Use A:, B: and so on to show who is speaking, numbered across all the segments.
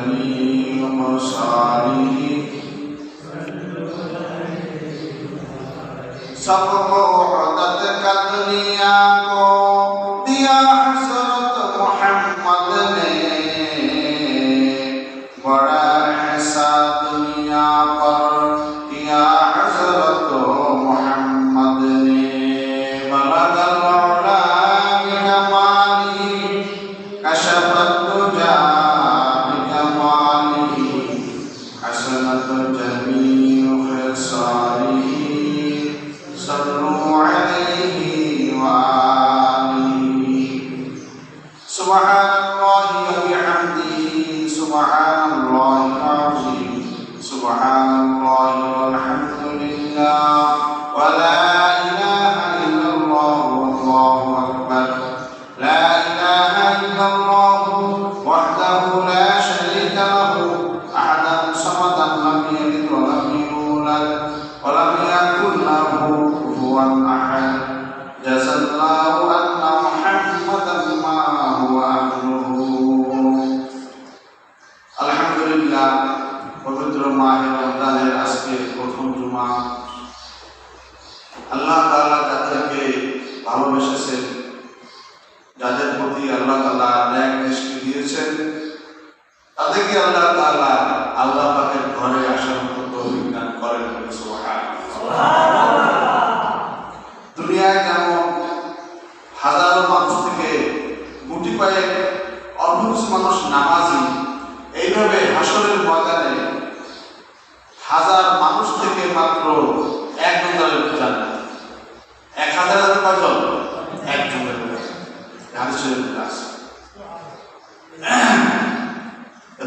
A: जमील मसाली सबको उहदत का दुनिया को दिया हज़रत मोहम्मद ने बड़ा ऐसा दुनिया पर किया हज़रत मोहम्मद ने बलगल उला बिकमाली कशफत दुजा बिकमाली हसनत जमील खिसाली सल्लु अलैहि व आलिहि सुब्हानल्लाहि व बिहम्दिही सुब्हानल्लाहिल अज़ीम सुब्हानल्लाहि वल्हम्दुलिल्लाह व ला इलाहा इल्लल्लाह वल्लाहु अकबर ला इलाहा इल्लल्लाह वहदहु ला शरीका लहु अहदन समदन लम यलिद व lam yulad व lam yakul lahu kufuwan ahad jazallahu anna muhammadan ma huwa ahluhu আলহামদুলিল্লাহ পবিত্র মাহে রমজানের আজকে প্রথম জুমা আল্লাহ তাআলা যাদেরকে ভালোবেসেছেন যাদের প্রতি আল্লাহ তাআলা ন্যায় দৃষ্টি দিয়েছেন তাদেরকে আল্লাহ তাআলা আল্লাহ পাকের ঘরে আসার মতো তৌফিক দান করেন সুবহানাল্লাহ। দুনিয়ায় যেমন হাজারো মানুষ থেকে গুটি কয়েক অল্প কিছু মানুষ নামাজি, এইভাবে হাসরের ময়দানে হাজার মানুষ থেকে মাত্র একজন যাবে জান্নাত। 1000 কয়জন? একজন যাবে। হাদিসের আছে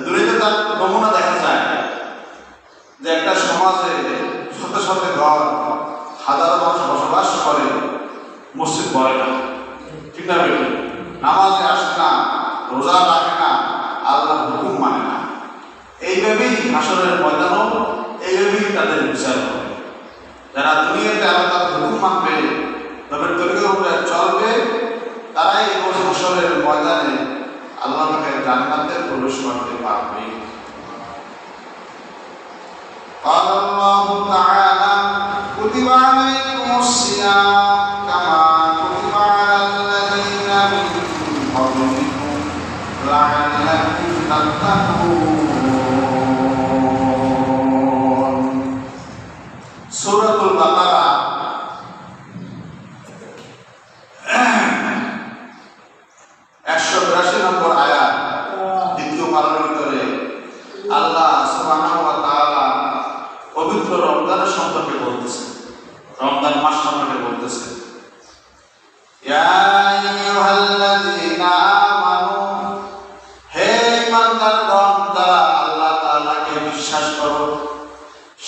A: দুনিয়াতে তার নমুনা দেখা যায় যে একটা সমাজে শত শত ঘর হাজারো মানুষ বসবাস করে, মসজিদ পড়ে না, ঠিক না? নামাজে আসে না, রোজা রাখে না, আল্লাহর হুকুম মানে না। এইভাবেই হাসরের ময়দানও এইভাবেই তাদের বিচার হবে। যারা দুনিয়াতে আল্লাহর হুকুম মানবে, নবীর তরিকার উপরে চলবে, তারাই এই হাসরের ময়দানে আল্লাহ পাকের জান্নাতে প্রবেশ করতে পারবে। قال الله تعالى كتب عليكم الصيام كما كتب على الذين من قبلكم لعلكم تتقون সূরাতুল বাকারা 182 নম্বর আয়াত, দ্বিতীয় পারার ভিতরে আল্লাহ সুবহানাহু ওয়া তাআলা পবিত্র রমজানের সম্পর্কে বলতেছে, রমজান মাস সম্পর্কে বলতেছে। ইয়া আইয়ুহাল্লাযীনা আমানু, হে ঈমানদারগণ, যারা আল্লাহ তাআলাকে বিশ্বাস করো,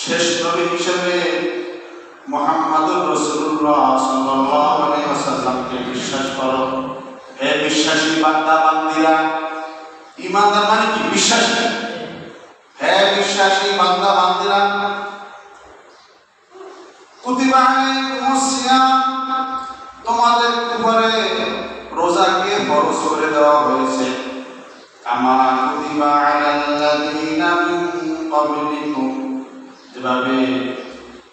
A: শেষ নবী হিসেবে মুহাম্মদুর রাসূলুল্লাহ সাল্লাল্লাহু আলাইহি ওয়াসাল্লামকে বিশ্বাস করো। হে বিশ্বাসী বান্দা বান্দীরা, ঈমানদার মানে কি? বিশ্বাসী। হে বিশ্বাসী বান্দা বান্দীরা, কুতিবা আলাইকুমুস সিয়াম, তোমাদের উপরে রোজাকে ফরজ করে দেওয়া হয়েছে। কামা কুতিবা আলাল্লাযীনা মিন ক্বাবলিকুম, যেভাবে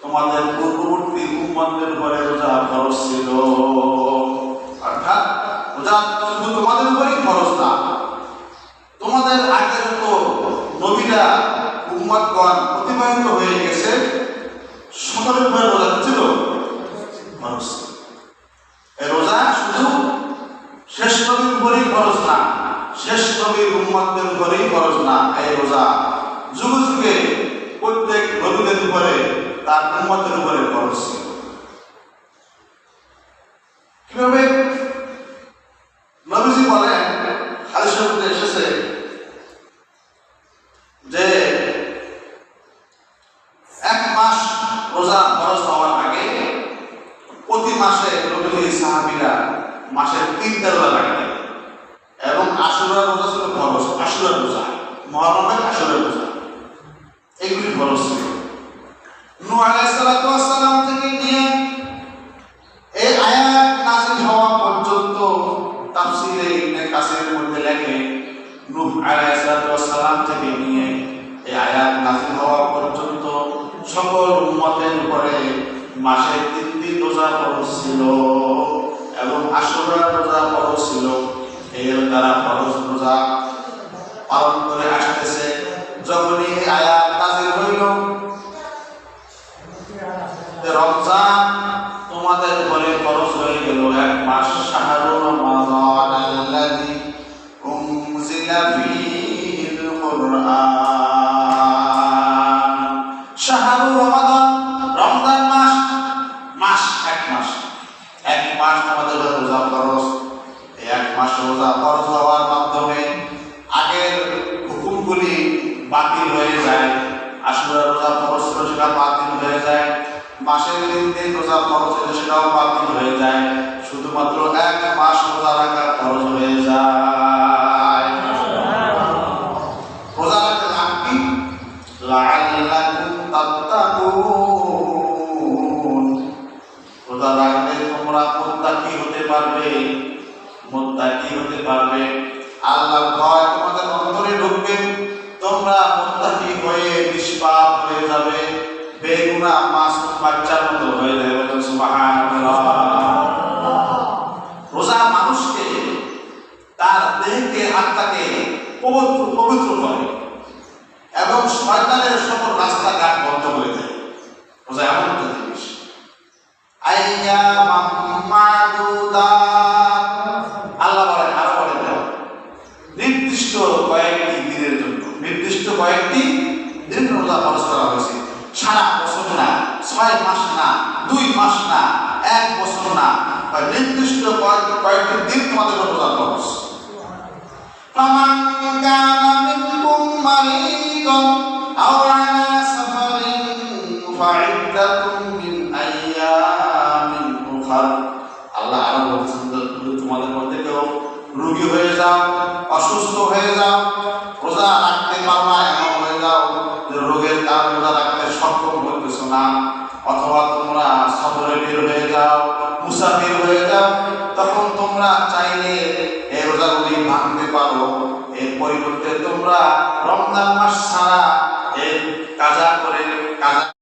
A: তোমাদের পূর্ববর্তী উম্মতদের উপরে রোজা ফরজ ছিল। অর্থাৎ রোজা শুধু তোমাদের উপরেই ফরজ না, তোমাদের আগের তো নবীরা উম্মতগণ অতিবাহিত হয়ে গেছে, সকলের উপরে রোজা ছিল ফরজ। এই রোজা শুধু শেষ নবীর উপরেই ফরজ না, শেষ নবীর উম্মতদের উপরেই ফরজ না, এই রোজা যুগে যুগে প্রত্যেক নবীদের উপরে তার উম্মতের উপরে ফরজ ছিল। কিভাবে? নবীজি বলেন, হাদিসের মধ্যে এসেছে যে 1 মাস রোজা ফরজ হওয়ার আগে প্রতি মাসে নবীর সাহাবীরা মাসের 3টা রোজা রাখতেন এবং আশুরা রোজা ছিল ফরজ। আশুরা রোজা, মুহররমের আশুরা রোজা, এগুলি ফরজ ছিল। নূহ আলাইহিস সালাতু ওয়াস সালাম থেকে নিয়ে এই আয়াত নাযিল হওয়া পর্যন্ত তাফসীরে ইবনে কাসিরের মধ্যে লেখে নূহ আলাইহিস সালাম থেকে নিয়ে এই আয়াত নাযিল হওয়া পর্যন্ত সকল উম্মতের উপরে মাসে 3 দিন রোজা ফরজ ছিল এবং আশুরা রোজা ফরজ ছিল। এর দ্বারা ফরজ রোজা পালন করে আসতেছে। যখনই আয়াত নাযিল হইল রমজান তোমাদের উপরে ফরজ হয়ে গেল এক মাস, শাহরুর রমাদান আল্লাযী উনজিলা ফীহিল কুরআন। শাহরুর রমাদান, রমজান মাস, এক মাস আমাদের রোজা ফরজ। এই এক মাস রোজা ফরজ হওয়ার মাধ্যমে আগের হুকুমগুলি বাতিল হয়ে যায়। আশুরা রোজা ফরজ ছিল, সেটা বাতিল হয়ে যায়। মাসের 3 দিন রোজা ফরজ ছিল, সেটাও বাতিল হয়ে যায়। শুধুমাত্র এক মাস রোজা রাখা ফরজ হয়ে যায়। রোজা রাখতে লাভ কি? লাআল্লাকুম তাত্তাকুন। রোজা রাখলে তোমরা মুত্তাকি হতে পারবে। আল্লাহর ভয় তোমাদের অন্তরে ঢুকবে। তোমরা মুত্তাকি হয়ে নিষ্পাপ হয়ে যাবে, বেগুনাহ মাসুম বাচ্চার মতো হয়ে যাবে। সুবহানাল্লাহ। রোজা মানুষকে, তার দেহকে, আত্মাকে পবিত্র করে এবং শয়তানের সকল রাস্তাঘাট বন্ধ করে দেয়। রোজা এমন একটা জিনিস। আইয়ামাম মাদুদাত, আল্লাহ বলেন, আরো বলেন নির্দিষ্ট কয়েকটি দিনের জন্য, নির্দিষ্ট কয়েকটি দিন রোজা ফরজ করা হয়েছে। সারা বছর না, 6 মাস না, 2 মাস না, 1 বছর না, নির্দিষ্ট কয়েকটি দিন তোমাদের রোজা ফরজ। ফামান কানা মিনকুম মারিদান আও আলা সাফারিন ফাইদ্দাতুম মিন আইয়ামিন উখর। আল্লাহ আরো বলছেন, তোমাদের মধ্যে কেউ রোগী হয়ে যাও, অসুস্থ হয়ে যাও, রোজা রাখতে পারো না, এমন হয়ে যাও যে রোগের কারণে রোজা রাখতে সক্ষম হইতেছ না, অথবা তোমরা সফরে বের হয়ে যাও, মুসাফির হয়ে যাও, তখন তোমরা চাইলে এই রোজাগুলি ভাঙতে পারো। এর পরিবর্তে তোমরা রমজান মাস ছাড়া এর কাজা